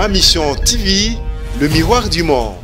Ma Mission TV, le miroir du monde.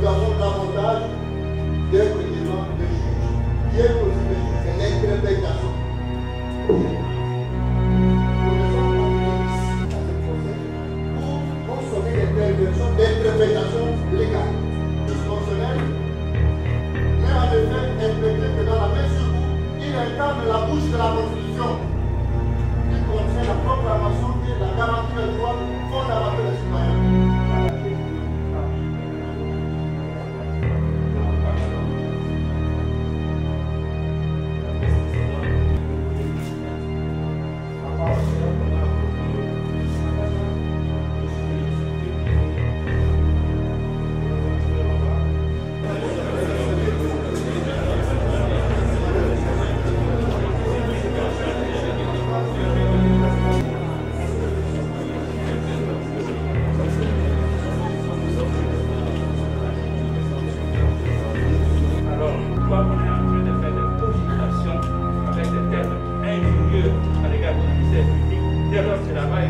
Nous avons l'avantage d'être devant le juge, qui est aussi le juge de l'interprétation. Nous ne sommes pas venus ici à ce procès pour consommer des interventions d'interprétation légale. Le fonctionnaire mais en effet interprété que dans la mesure où il incarne la bouche de la Constitution, il contient la proclamation qui est la garantie des droits fondamentaux des citoyens.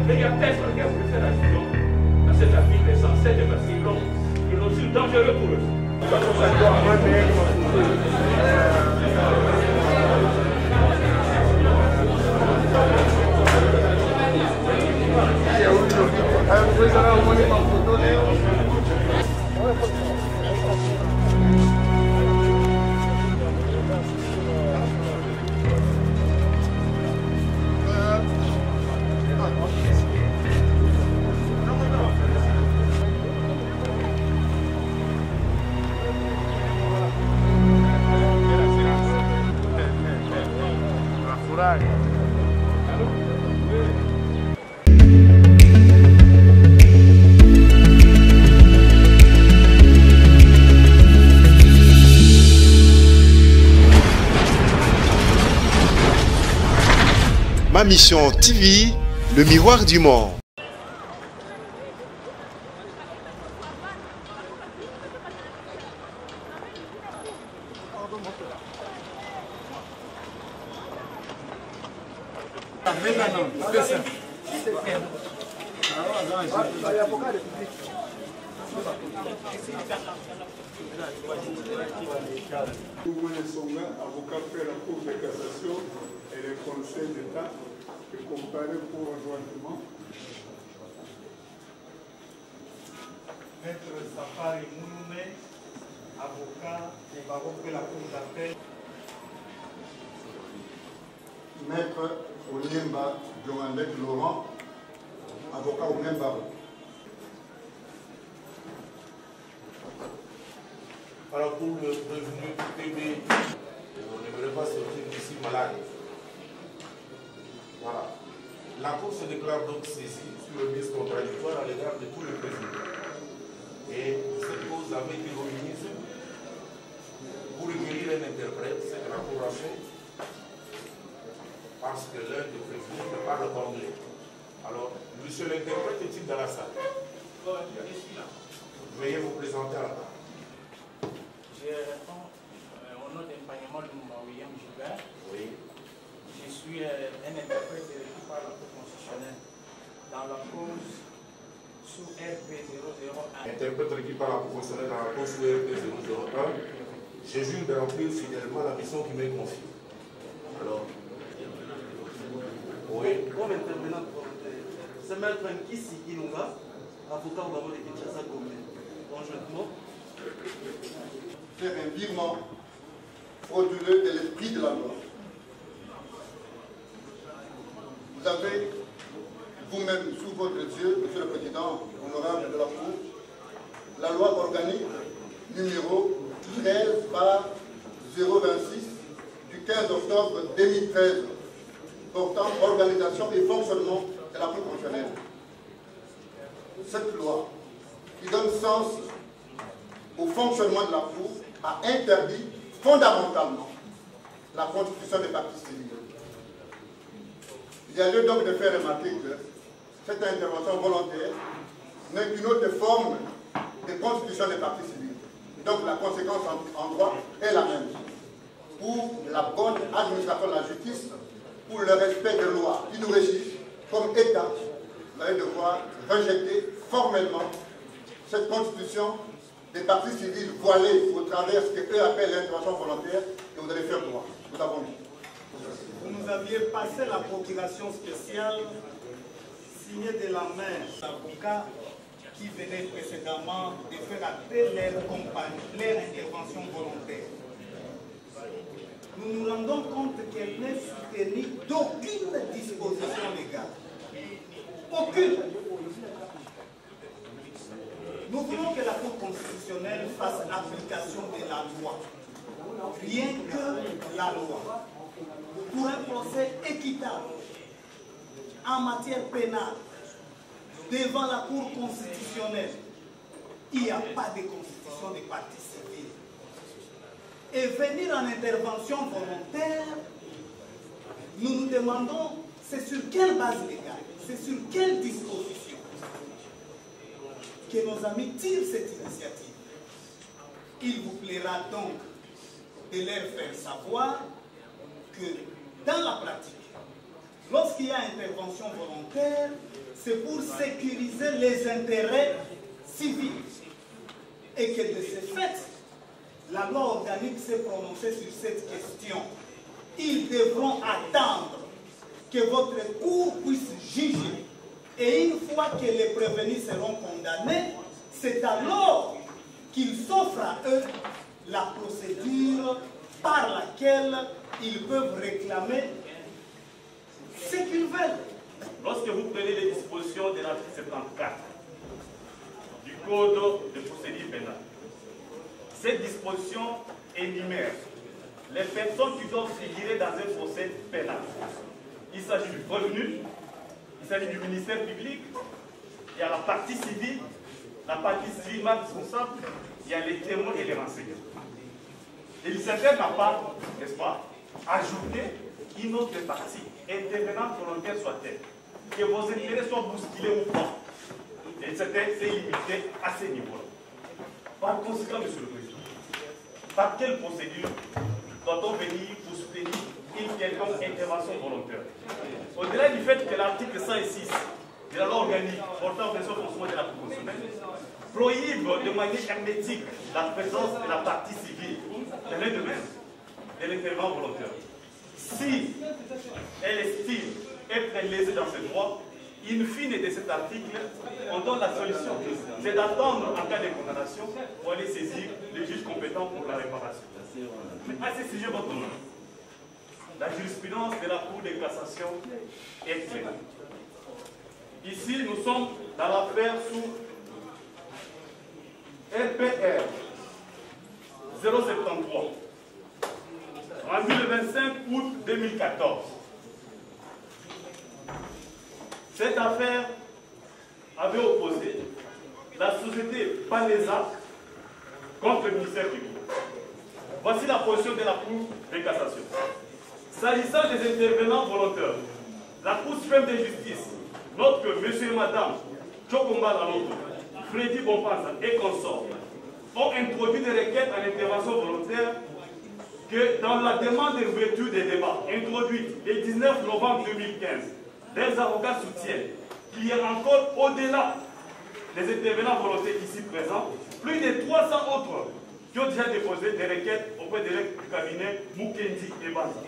Mais il y a personne qui a voulu faire action à cette affaire essentielle de parce qu'ils ont su dangereux pour eux. Ma Mission TV, le miroir du monde. Songa, avocat fait la Cour de cassation et le Conseil d'État est comparé pour rejoindre. Maître Safari Mounoumé, avocat des barreaux de la Cour d'appel. Maître Onyemba Djongandek Laurent, avocat au même barreau. Alors pour le prévenu PB, on ne devrait pas sortir d'ici malade. Voilà. La Cour se déclare donc saisie sur le vice contradictoire à l'égard de tous les prévenus. Et cette cause avait été remise pour recueillir un interprète, c'est que la Cour a fait, parce que l'un des prévenus ne parle pas anglais. Alors, monsieur l'interprète est-il dans la salle? Veuillez vous présenter à la table. Je réponds au nom d'Empagnement de William Gilbert. Oui. Je suis un interprète élu par la Cour constitutionnelle dans la cause sous RP 001. Interprète requis par la Cour constitutionnelle dans la cause sous RP 001. Je jure de remplir fidèlement la mission qui m'est confiée. Alors, oui. Comme intervenant c'est Maître Nkisi Ilunga, avocat au barreau de Kinshasa conjointement. Faire un virement frauduleux de l'esprit de la loi. Vous avez vous-même sous votre yeux, Monsieur le Président honorable de la Cour, la loi organique numéro 13/026 du 15 octobre 2013 portant organisation et fonctionnement de la Cour constitutionnelle. Cette loi qui donne sens au fonctionnement de la Cour a interdit fondamentalement la constitution des partis civils. Il y a lieu donc de faire remarquer que cette intervention volontaire n'est qu'une autre forme de constitution des partis civils. Donc la conséquence en droit est la même. Pour la bonne administration de la justice, pour le respect des lois qui nous régissent, comme État, vous allez devoir rejeter formellement cette constitution des partis civils voilés au travers ce qu'eux appellent l'intervention volontaire, et vous allez faire droit. Nous avons dit. Vous nous aviez passé la procuration spéciale signée de la main d'avocats qui venaient précédemment de faire appeler leur intervention volontaire. Nous nous rendons compte qu'elle n'est soutenue d'aucune disposition légale. Aucune. Nous voulons que la Cour constitutionnelle fasse application de la loi. Rien que la loi. Pour un procès équitable en matière pénale devant la Cour constitutionnelle, il n'y a pas de constitution des partis civils. Et venir en intervention volontaire, nous nous demandons, c'est sur quelle base légale, c'est sur quelle disposition que nos amis tirent cette initiative. Il vous plaira donc de leur faire savoir que dans la pratique, lorsqu'il y a intervention volontaire, c'est pour sécuriser les intérêts civils. Et que de ce fait, la loi organique s'est prononcée sur cette question. Ils devront attendre que votre cour puisse juger. Et une fois que les prévenus seront condamnés, c'est alors qu'ils s'offrent à eux la procédure par laquelle ils peuvent réclamer ce qu'ils veulent. Lorsque vous prenez les dispositions de l'article 74 du Code de procédure pénale, cette disposition énumère les personnes qui doivent figurer dans un procès pénal. Il s'agit du prévenu, il s'agit du ministère public, il y a la partie civile mal responsable, il y a les témoins et les renseignants. Et le secrétaire n'a pas, n'est-ce pas, ajouté une autre partie, intervenante volontaire soit-elle, que vos intérêts soient bousculés ou pas. Et c'est limité à ce niveau-là. Par conséquent, Monsieur le Président, par quelle procédure doit-on venir pour soutenir une quelconque intervention volontaire. Au-delà du fait que l'article 106 de la loi organique portant sur le fonctionnement de la Cour constitutionnelle prohibe de manière hermétique la présence de la partie civile dans les domaines de l'intervention volontaire. Si elle estime être lésée dans ses droits, in fine de cet article, on donne la solution. C'est d'attendre en cas de condamnation pour aller saisir le juge compétent pour la réparation. Mais à ce sujet, votre honneur, la jurisprudence de la Cour de cassation est claire. Ici, nous sommes dans l'affaire sous RPR 073, rendu le 25 août 2014. Cette affaire avait opposé la société Palésa contre le ministère public. Voici la position de la Cour de cassation. S'agissant des intervenants volontaires, la Cour suprême de justice note que monsieur et madame Chokomba Laloto, Freddy Bompanza et consorts ont introduit des requêtes en intervention volontaire que dans la demande d'ouverture des débats introduite le 19 novembre 2015, leurs avocats soutiennent qu'il y a encore au-delà des intervenants volontaires ici présents, plus de 300 autres qui ont déjà déposé des requêtes auprès du cabinet Mukendi et Banza.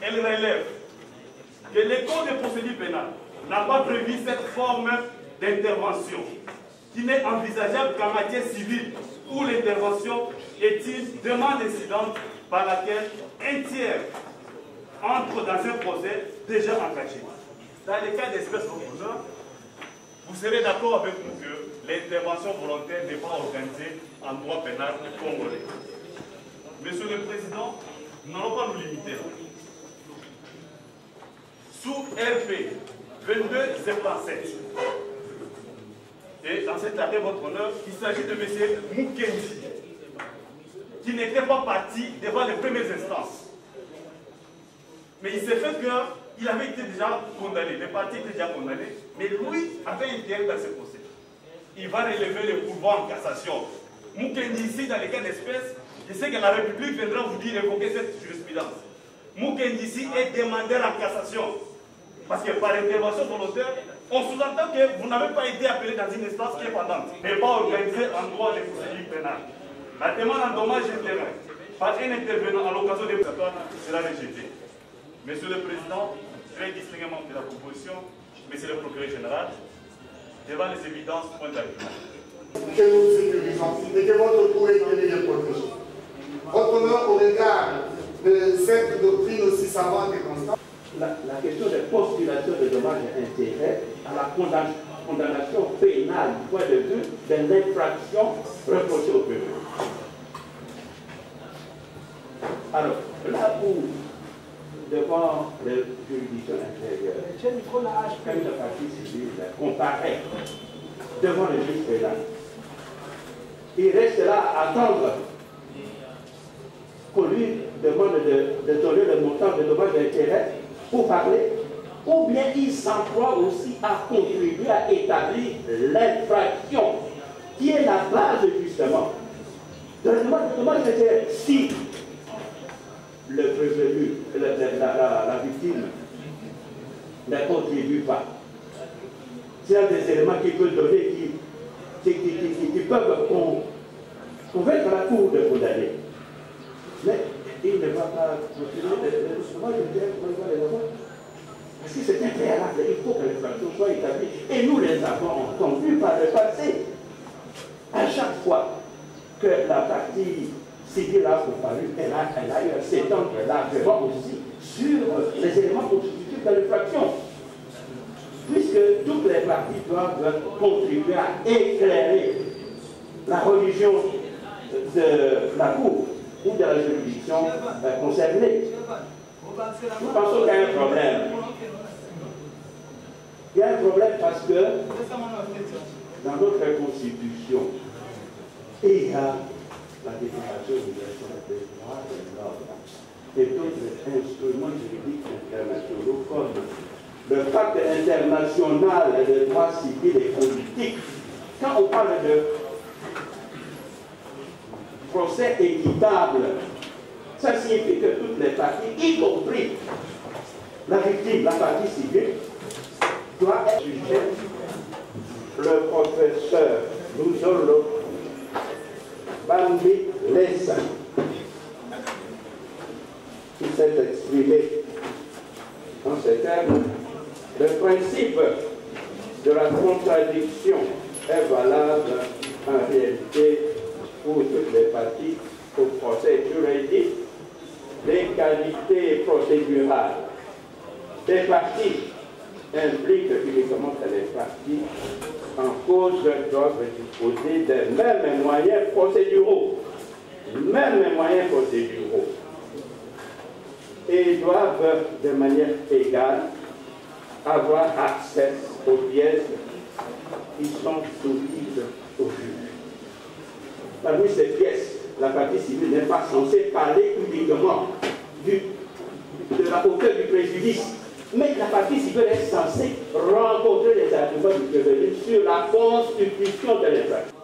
Elle relève que le code de procédure pénale n'a pas prévu cette forme d'intervention, qui n'est envisageable qu'en matière civile, où l'intervention est une demande incidente par laquelle un tiers entre dans un procès déjà engagé. Dans les cas d'espèce d'honneur, vous serez d'accord avec nous que l'intervention volontaire n'est pas organisée en droit pénal congolais. Monsieur le Président, nous n'allons pas nous limiter là. Sous RP 2277, et dans cet arrêt, votre honneur, il s'agit de M. Mukendi, qui n'était pas parti devant les premières instances. Mais il s'est fait qu'il avait été déjà condamné, les partis étaient déjà condamnés, mais lui avait intérêt dans ce procès. Il va relever le pouvoir en cassation. Mukendi, ici, dans les cas d'espèce, je sais que la République viendra vous dire évoquer cette jurisprudence. Mukendi, ici, est demandeur en cassation. Parce que par intervention volontaire, on sous-entend que vous n'avez pas été appelé dans une instance qui est pendante, mais pas organisée en droit de procédure pénale. La demande en dommage intérêt par un intervenant à l'occasion des procédures sera rejetée. Monsieur le Président, très distinctement de la proposition, Monsieur le Procureur général, devant les évidences, point d'argument. Que nous sécurisons et que votre cour est tenue de protéger. Votre honneur, au regard de cette doctrine aussi savante et constante, la question de postulation de dommages et intérêts à la condamnation pénale du point de vue de l'infraction reprochée au public. Alors, là où, devant les juridictions intérieures, quand une partie civile comparaît devant le juge pénal, il reste là à attendre qu'on lui demande de donner le montant de dommages et intérêts pour parler, ou bien il s'emploie aussi à contribuer à établir l'infraction, qui est la base justement de la demande d'intérêt. Si le prévenu, la victime ne contribue pas, s'il y a des éléments qui peuvent donner, qui peuvent convaincre la cour de condamner, mais il ne va pas continuer de parce que c'est impréalable, il faut que l'infraction soit établie. Et nous les avons entendus par le passé. À chaque fois que la partie civile a comparu, elle a eu à s'étendre largement aussi sur les éléments constitutifs de l'infraction. Puisque toutes les parties doivent contribuer à éclairer la religion de la Cour ou de la juridiction concernée. Nous pensons qu'il y a un problème. Il y a un problème parce que dans notre Constitution, il y a la Déclaration universelle des droits de l'homme et d'autres instruments juridiques internationaux comme le Pacte international des droits civils et politiques. Quand on parle de procès équitable Ça signifie que toutes les parties, y compris la victime, la partie civile, doit être jugée. Le professeur Louzolo Bambi Lessa, qui s'est exprimé en ces termes, le principe de la contradiction est valable en réalité pour toutes les parties au procès juridique. Les qualités procédurales des parties impliquent uniquement que les parties en cause doivent disposer des mêmes moyens procéduraux, et doivent de manière égale avoir accès aux pièces qui sont soumises au juge. Parmi ces pièces, la partie civile n'est pas censée parler uniquement de la hauteur du préjudice, mais la partie civile est censée rencontrer les arguments du prévenu sur la constitution de l'infraction.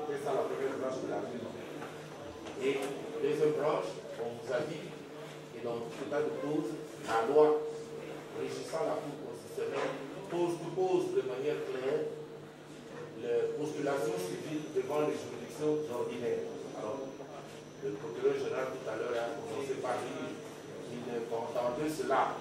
C'est ça la première branche de la vie. Et deuxième branche, on vous a dit, et dans tout état de cause, la loi régissant la Cour constitutionnelle pose de manière claire la postulation civile devant les juridictions ordinaires. Alors, le procureur général tout à l'heure a commencé par dire qu'il entendait cela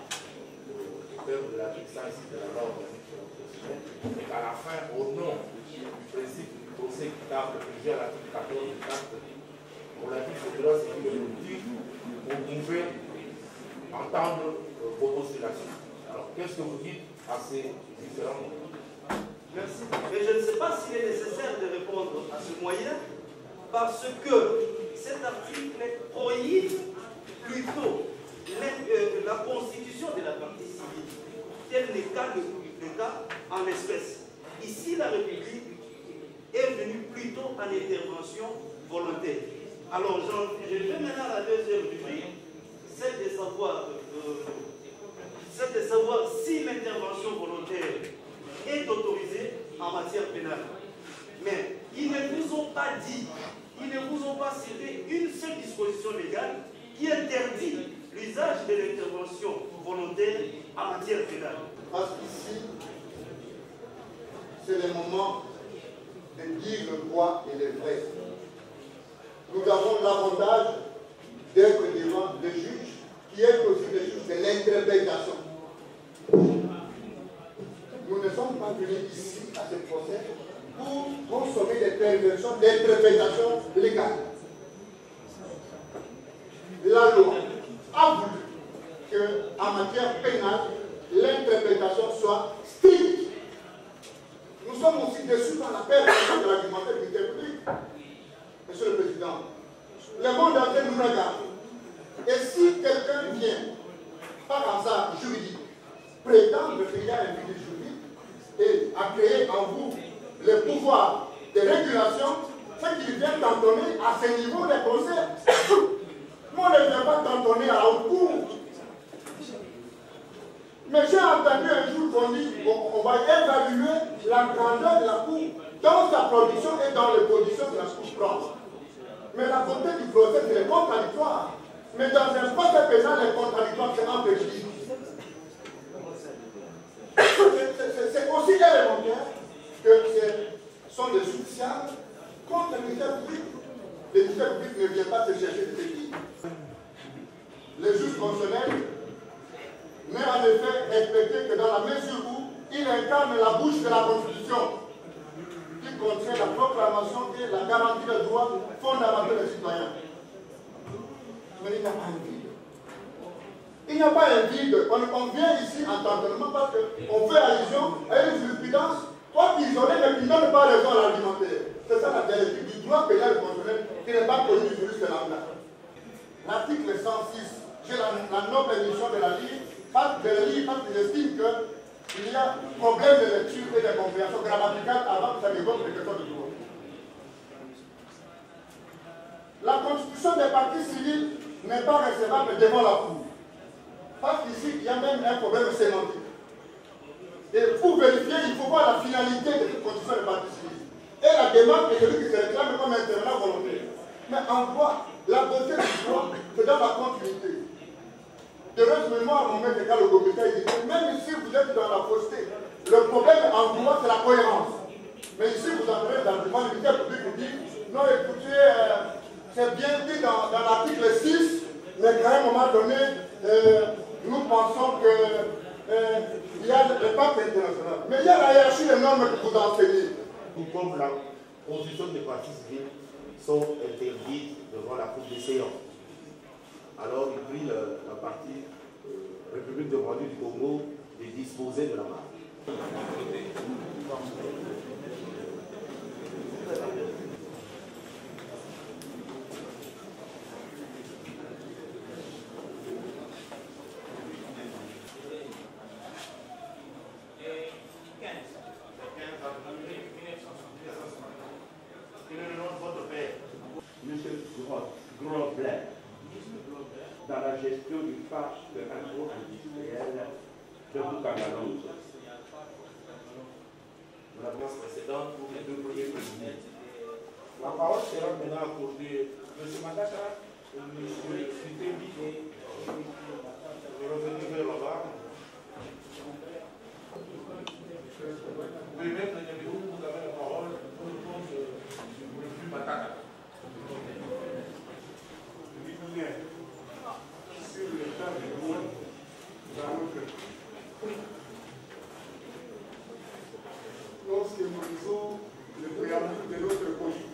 au terme de la puissance ici de la loi organique constitutionnelle, et qu'à la fin, au nom du principe du procès équitable prévu à l'article 14 du Pacte relatif aux droits civils et politiques, vous pouvez entendre vos postulations. Alors, qu'est-ce que vous dites à ces différents mots? Merci. Mais je ne sais pas s'il est nécessaire de répondre à ce moyen, parce que cet article prohibe plutôt la constitution de la partie civile. Tel n'est pas le cas en espèce. Ici, la République est venue plutôt en intervention volontaire. Alors, je vais maintenant à la deuxième rubrique, celle de savoir si l'intervention volontaire est autorisée en matière pénale. Mais ils ne vous ont pas dit, ils ne vous ont pas cité une seule disposition légale qui interdit l'usage de l'intervention volontaire en matière pénale. Parce qu'ici, c'est le moment de dire le droit et le vrai. Nous avons l'avantage d'être devant le juge, qui est aussi le juge de l'interprétation. Nous ne sommes pas venus ici à ce procès pour consommer des perversions d'interprétation légale. La loi a voulu qu'en matière pénale, l'interprétation soit stricte. Nous sommes aussi déçus par la perversion de l'argumentaire du public. Monsieur le Président, le monde entier nous regarde. Et si quelqu'un vient, par hasard juridique, prétendre qu'il y a un but juridique et a créé en vous le pouvoir de régulation, c'est qu'il vient cantonner à ce niveau des procès. Nous, on ne vient pas cantonner à la haute cour. Mais j'ai entendu un jour qu'on dit qu'on va évaluer la grandeur de la cour dans sa production et dans les productions de la cour France. Mais la volonté du procès, c'est le contradictoire. Mais dans un procès pénal, les contradictoires, c'est empêché. C'est aussi élémentaire que ce sont des justiciables contre le ministère public. Le ministère public ne vient pas se chercher des équipes. Le juge constitutionnel n'est en effet respecté que dans la mesure où il incarne la bouche de la Constitution, qui contient la proclamation et la garantie des droits fondamentaux des citoyens. Mais il n'y a pas un vide. Il n'y a pas un vide. On vient ici en tâtonnement parce qu'on fait allusion à une jurisprudence, soit isolée, mais qui ne donne pas raison à l'argumentaire. C'est ça la dialectique du droit pénal constitutionnel qui n'est pas connu du juriste lambda. L'article 106, j'ai la noble émission de la lire, parce que j'estime qu'il y a problème de lecture et de compréhension grammaticale avant que ça évoque les questions de droit. La constitution des parties civiles n'est pas recevable devant la Cour. Parce qu'ici, il y a même un problème sémantique. Et pour vérifier, il faut voir la finalité de cette constitution des parties civiles. Et la demande est celui qui se réclame comme intervenant volontaire. Mais en droit, la beauté du droit, c'est dans la continuité. De notre mémoire, mon maître Carlo Gomita, il dit que même ici, vous êtes dans la fausseté. Le problème en droit, c'est la cohérence. Mais ici, vous entrez dans le droit militaire public, vous dites, non, écoutez, c'est bien dit dans l'article 6, mais qu'à un moment donné, nous pensons qu'il y a le pacte international. Mais il y a la hiérarchie des normes que vous enseignez. Tout comme la constitution des partis civils sont interdites devant la Cour des séances. Alors il prit la partie République démocratique du Congo de disposer de la marque. Monsieur Grobler, dans la gestion du parc agro-industriel de Boukagalongo. La place précédente pour les deux premiers présidents. La parole sera maintenant accordée M. Mandaka et M. Fitebi. Je reviens vers là-bas. Oui, maître Nyamidou, vous avez la parole pour le compte du Mataka. Sur l'état de droit dans notre pays. Lorsque nous lisons le préambule de notre constitution,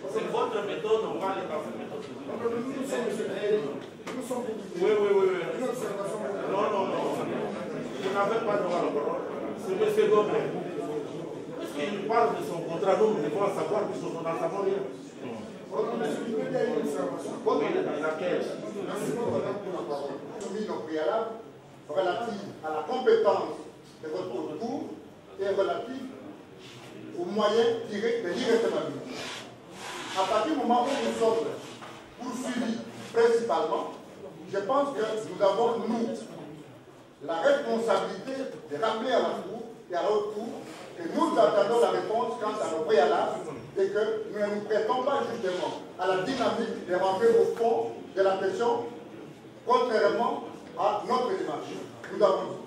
c'est votre méthode, on va aller dans cette méthode. Oui. Non. Vous n'avez pas droit à la parole. C'est M. Gomez. Puisqu'il parle de son contrat, nous devons savoir que nous n'en savons rien. Laquelle? Merci beaucoup, madame, pour la parole. Soumis au préalable relative à la compétence de votre cours et relative aux moyens tirés de l'irrecevabilité. À partir du moment où nous sommes poursuivis principalement, je pense que nous avons, nous, la responsabilité de rappeler à la Cour et à l'autre Cour que nous attendons la réponse quant à nos préalables et que nous ne nous prêtons pas justement à la dynamique de rentrer au fond de la question, contrairement à notre démarche. Nous avons...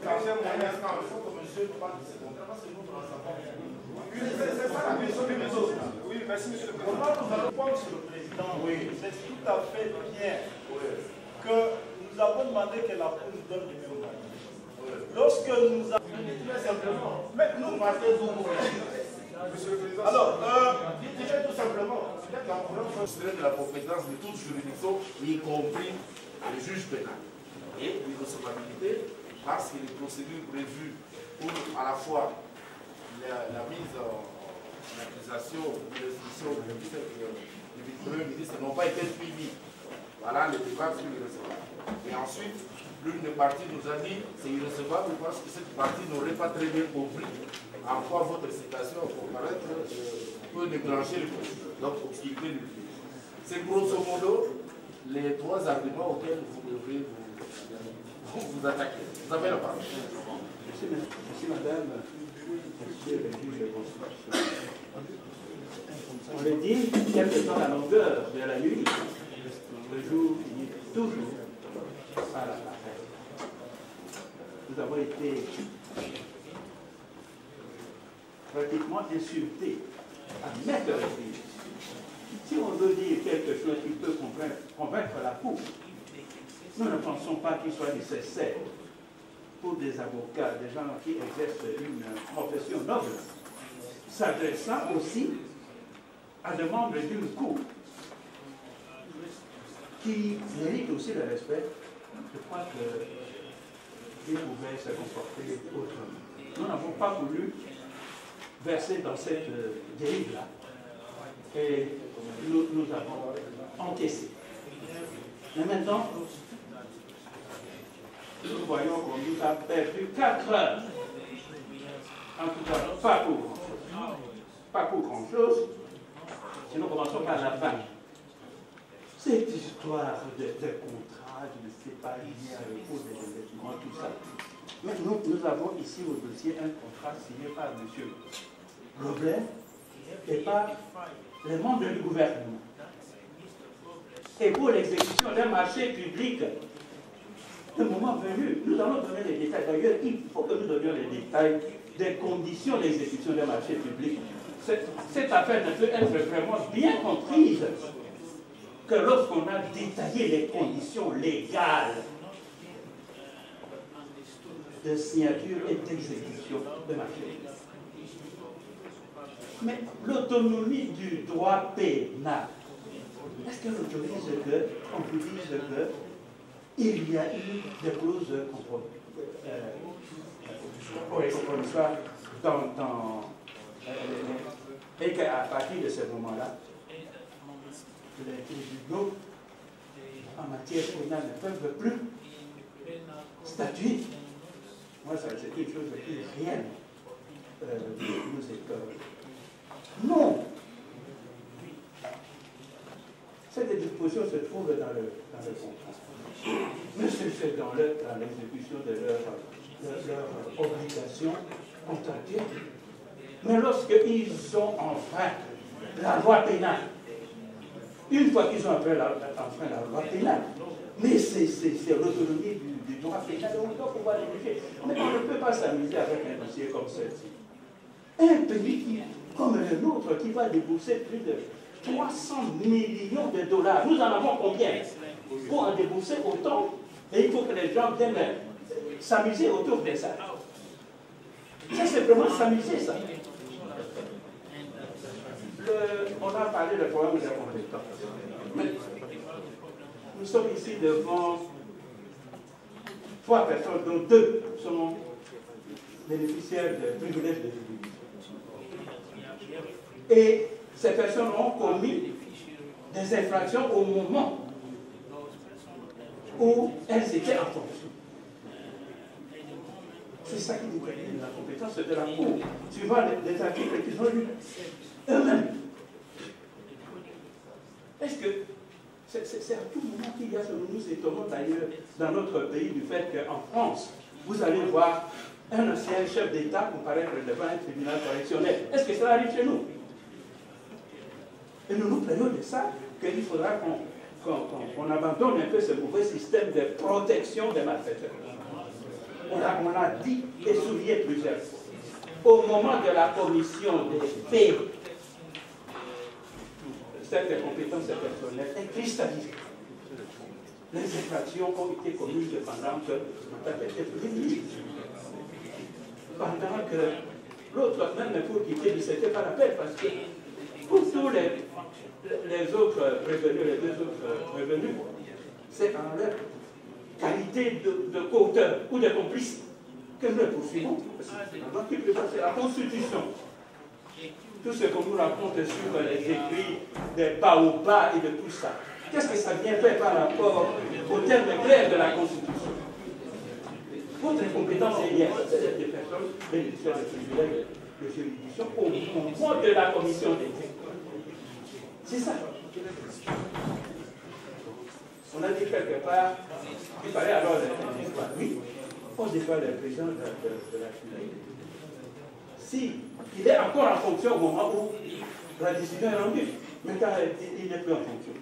C'est ça la question des méthodes. Oui, merci monsieur le Président. Comment nous allons prendre sur le Président? Oui, c'est tout à fait bien que nous avons demandé que la Cour nous donne des mémoires. Lorsque nous avons... Très simplement. Mais nous... Monsieur le Président... Alors, dites tout simplement, c'est de la compétence de toute juridiction, y compris les juges pénals. Et l'irrecevabilité, parce que les procédures prévues pour à la fois la mise en accusation de l'instruction du Premier ministre n'ont pas été suivies. Voilà le débat sur l'irrecevable. Et ensuite, l'une des parties nous a dit c'est irrecevable parce que cette partie n'aurait pas très bien compris en quoi votre citation comparaître peut déclencher le procédure. Donc, obscurité du juge. C'est grosso modo les trois arguments auxquels vous devrez vous attaquer. Vous avez la parole. Merci madame. Monsieur le juge de constitution. On le dit, quelle que soit la longueur de la nuit, le jour finit toujours par la parole. Nous avons été pratiquement insultés à maintes reprises. Si on veut dire quelque chose qui peut convaincre la Cour, nous ne pensons pas qu'il soit nécessaire pour des avocats, des gens qui exercent une profession noble, s'adressant aussi à des membres d'une Cour qui méritent aussi le respect. Je crois qu'ils pouvaient se comporter autrement. Nous n'avons pas voulu verser dans cette dérive-là et nous avons encaissé. Mais maintenant, nous voyons qu'on nous a perdu 4 heures. En tout cas, pas pour grand-chose. Sinon, commençons par la fin. Cette histoire de contrat, de ne sais pas, il y a le cours des investissements, tout ça. Mais nous avons ici au dossier un contrat signé par M. Robert et par les membres du gouvernement. Et pour l'exécution d'un marché public, le moment venu, nous allons donner les détails. D'ailleurs, il faut que nous donnions les détails des conditions d'exécution d'un marché public. Cette affaire ne peut être vraiment bien comprise que lorsqu'on a détaillé les conditions légales de signature et d'exécution de marché. Mais l'autonomie du droit pénal, est-ce qu'elle autorise qu'on vous dise qu'il y a eu des clauses compromissoires et qu'à partir de ce moment-là, les tribunaux en matière pénale ne peuvent plus statuer? Moi, c'est une chose qui réelle nous étonne. Non! Cette disposition se trouve dans le contrat. Mais c'est dans l'exécution de leur obligation contractuelle. Mais lorsqu'ils ont enfreint la loi pénale, une fois qu'ils ont enfreint la loi pénale, mais c'est l'autonomie du droit pénal, on doit pouvoir l'éduquer. Mais on ne peut pas s'amuser avec un dossier comme ceci. Un pays comme le nôtre qui va débourser plus de 300 millions de dollars. Nous en avons combien? Pour en débourser autant, et il faut que les gens viennent s'amuser autour de ça. Ça, c'est vraiment s'amuser, ça. On a parlé de programme de compétences. Nous sommes ici devant 3 personnes, dont 2 sont bénéficiaires de privilèges de juridiction. Et ces personnes ont commis des infractions au moment où elles étaient en fonction. C'est ça qui détermine la compétence de la Cour, suivant les articles qu'ils ont lus eux-mêmes. Est-ce que c'est à tout moment qu'il y a ce nous nous étonnons d'ailleurs dans notre pays du fait qu'en France, vous allez voir un ancien chef d'État comparaître devant un tribunal correctionnel. Est-ce que cela arrive chez nous? Et nous nous plaignons de ça, qu'il faudra qu'on abandonne un peu ce mauvais système de protection des malfaiteurs. On l'a dit et souligné plusieurs fois. Au moment de la commission des faits, cette compétence personnelle est cristallisée. Les infractions ont été commises pendant que l'État était prévenu. Pendant que l'autre, même pour quitter, ne s'était pas la peine, parce que pour tous les autres prévenus, les 2 autres prévenus, c'est en leur qualité de co-auteur ou de complice que nous les poursuivons. Donc, c'est la Constitution. Tout ce qu'on nous raconte sur les écrits des baobabs et de tout ça. Qu'est-ce que ça vient faire par rapport au terme clair de la Constitution? Votre compétence est liée à des personnes bénéficiaires de privilèges de juridiction au moment de la commission d'éthique. C'est ça. On a dit quelque part qu'il fallait alors les histoire. Oui, on défend le président de la République. Si il est encore en fonction au moment où la décision est rendue, mais quand il n'est plus en fonction.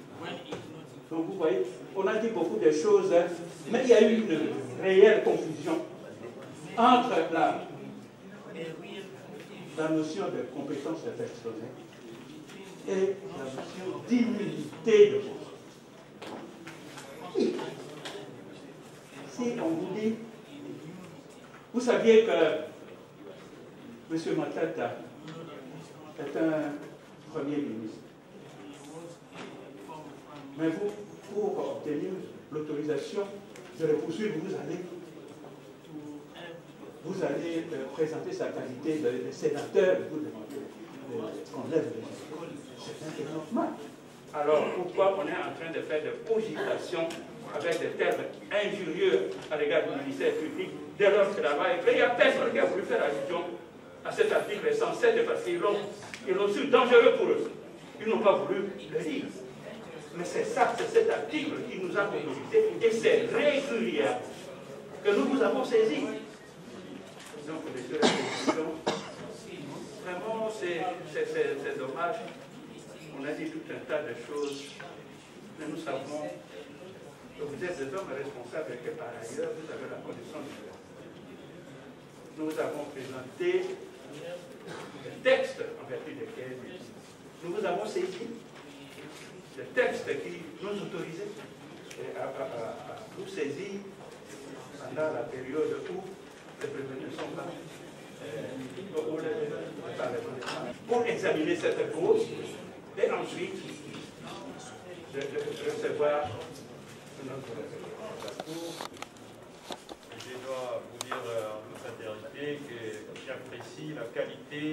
Donc vous voyez, on a dit beaucoup de choses, mais il y a eu une réelle confusion entre la notion de compétence personnelle et la notion d'immunité de poste. Si on vous dit, vous saviez que M. Matata est un premier ministre, mais vous, pour obtenir l'autorisation de le poursuivre, vous allez présenter sa qualité de sénateur, vous demandez qu'on lève les gens. C'est normal. Alors pourquoi on est en train de faire des cogitations avec des termes injurieux à l'égard du ministère public dès lors que là-bas est fait? Il n'y a personne qui a voulu faire allusion à cet article 107 parce qu'ils l'ont su dangereux pour eux. Ils n'ont pas voulu le dire. Mais c'est ça, c'est cet article qui nous a autorisé et c'est régulier que nous vous avons saisi. Donc, messieurs les présidents, vraiment, c'est dommage. On a dit tout un tas de choses, mais nous savons que vous êtes des hommes responsables et que par ailleurs, vous avez la condition de faire. Nous avons présenté des textes en vertu desquels nous vous avons saisi, des textes qui nous autorisaient à vous saisir pendant la période où les prévenus ne sont pas pour examiner cette cause et ensuite de recevoir notre rapport. Je dois vous dire en toute sincérité que j'apprécie la qualité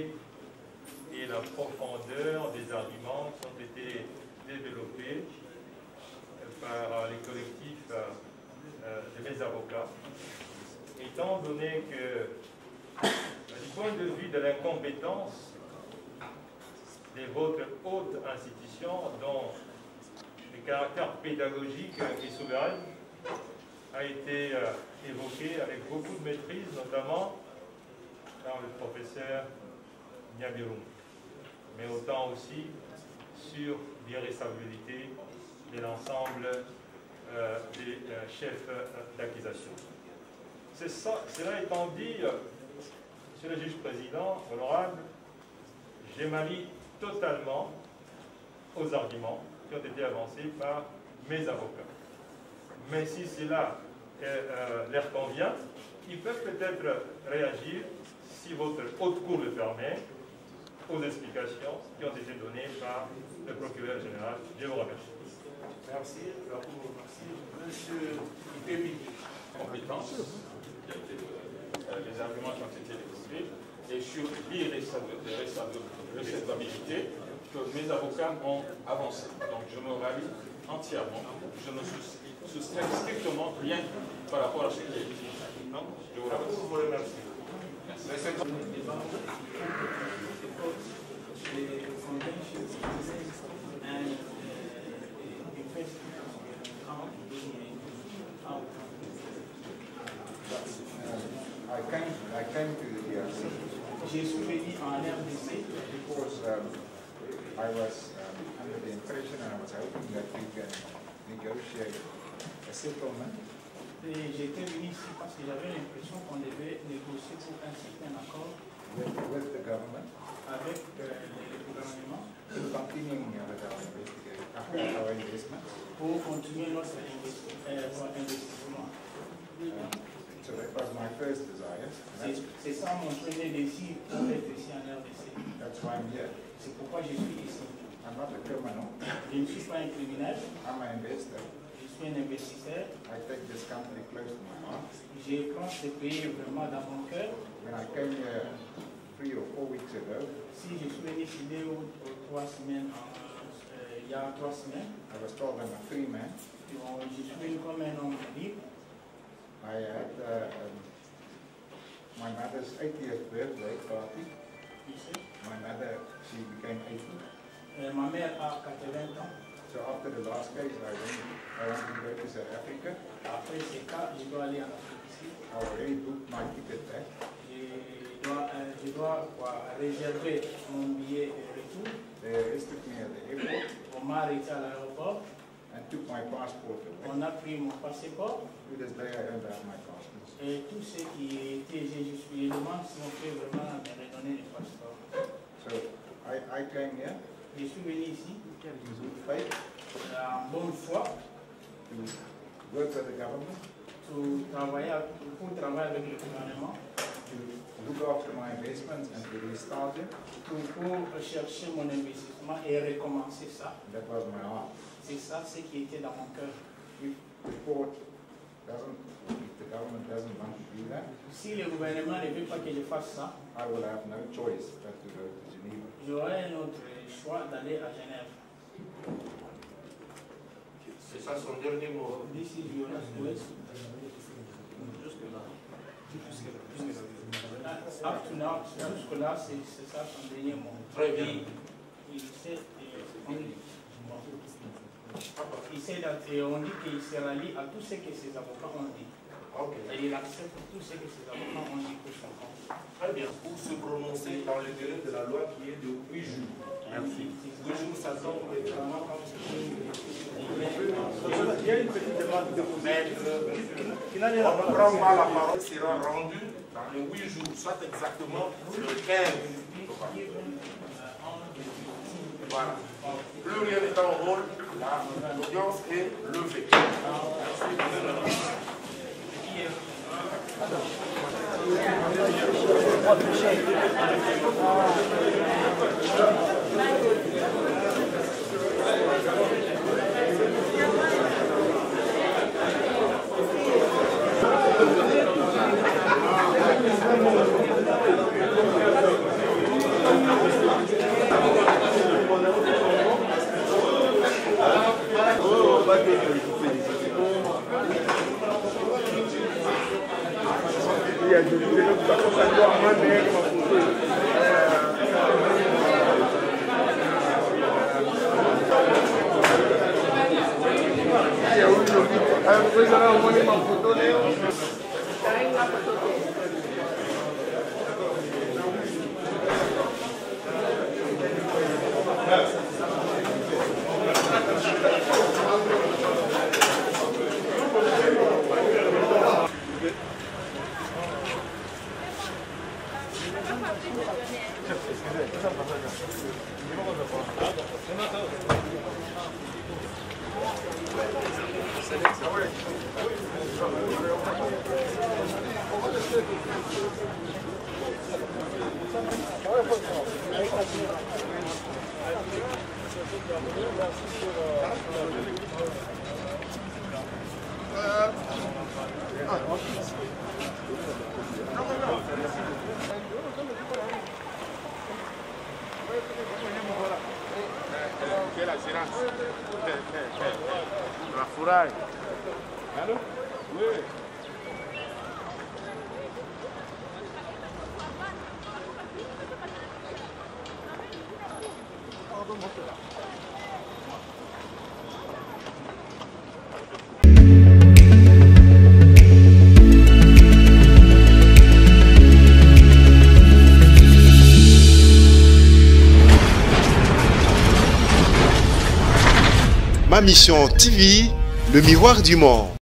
et la profondeur des arguments qui ont été développés par les collectifs de mes avocats, étant donné que du point de vue de l'incompétence de votre haute institution, dont le caractère pédagogique et souverain a été évoqué avec beaucoup de maîtrise, notamment par le professeur Niabiroum, mais autant aussi sur l'irrécevabilité de l'ensemble des chefs d'accusation. Cela étant dit, Monsieur le juge président, honorable, je m'allie totalement aux arguments qui ont été avancés par mes avocats. Mais si cela leur convient, ils peuvent peut-être réagir, si votre haute cour le permet, aux explications qui ont été données par le procureur général. Je vous remercie. Merci. Monsieur Pébi, compétence, les arguments qui ont été développés, et sur l'irrécevabilité que mes avocats ont avancé. Donc je me rallie entièrement. Je ne soustrais strictement rien par rapport à ce qui est dit. Non, je vous remercie. I came to the DRC because I was under the impression and I was hoping that we can negotiate a settlement. J'étais venu ici parce que j'avais l'impression qu'on devait négocier pour un certain accord with the government avec le gouvernement our investments. Pour continuer notre investissement. So that was my first desire. C'est ça mon premier désir pour être ici en RDC. That's why I'm here. C'est pourquoi je suis ici. I'm not a criminal. Je ne suis pas un criminel. I'm an investor. Je suis un investisseur. I take this company close to my heart. Je prends ce pays vraiment dans mon cœur. When I came here 3 or 4 weeks ago, si je suis venu ici 2 ou 3 semaines, il y a 3 semaines, I was told I'm a free man. Je suis venu comme un homme libre. I had my mother's 80th birthday party. My mother, she became 80. Ma mère a 80 ans. So after the last case, I wanted to go to South Africa. Après ces cas, je dois aller en Afrique ici. I already booked my ticket back. Je dois réserver mon billet de retour. They arrested me at the airport. On m'a arrêté à l'aéroport. And took my passport away. On a pris mon passeport. To this day, I don't have my passport. Et tout ce qui était, je suis demande si on peut vraiment me redonner le passeport. So I came here. Je suis venu ici. In good faith. En bonne foi. To work with the government. Pour travailler avec le gouvernement. To look after my investments and to restart them. Pour rechercher mon investissement et recommencer ça. That was my heart. C'est ça ce qui était dans mon cœur. If the government doesn't want to do that, si le gouvernement ne veut pas que je fasse ça, I will have no choice but to go to Geneva. J'aurai un autre choix d'aller à Genève. C'est ça son dernier mot. D'ici violence, oui. Up to now, jusque-là, c'est ça son dernier mot. Très bien. Il sait, on dit qu'il se rallie à tout ce que ses avocats ont dit. Okay. Et il accepte tout ce que ses avocats ont dit pour son compte. Très bien. Pour se prononcer dans le délai de la loi qui est de 8 jours. Merci. 2 jours, ça tombe vraiment comme c'est. Il y a une petite demande de vous. On ne prend pas la parole, sera rendue dans les 8 jours, soit exactement le 15. Voilà. Plus rien n'est en rôle, l'audience est levée. La fourraille. Allô? Oui. Ma Mission TV, le miroir du monde.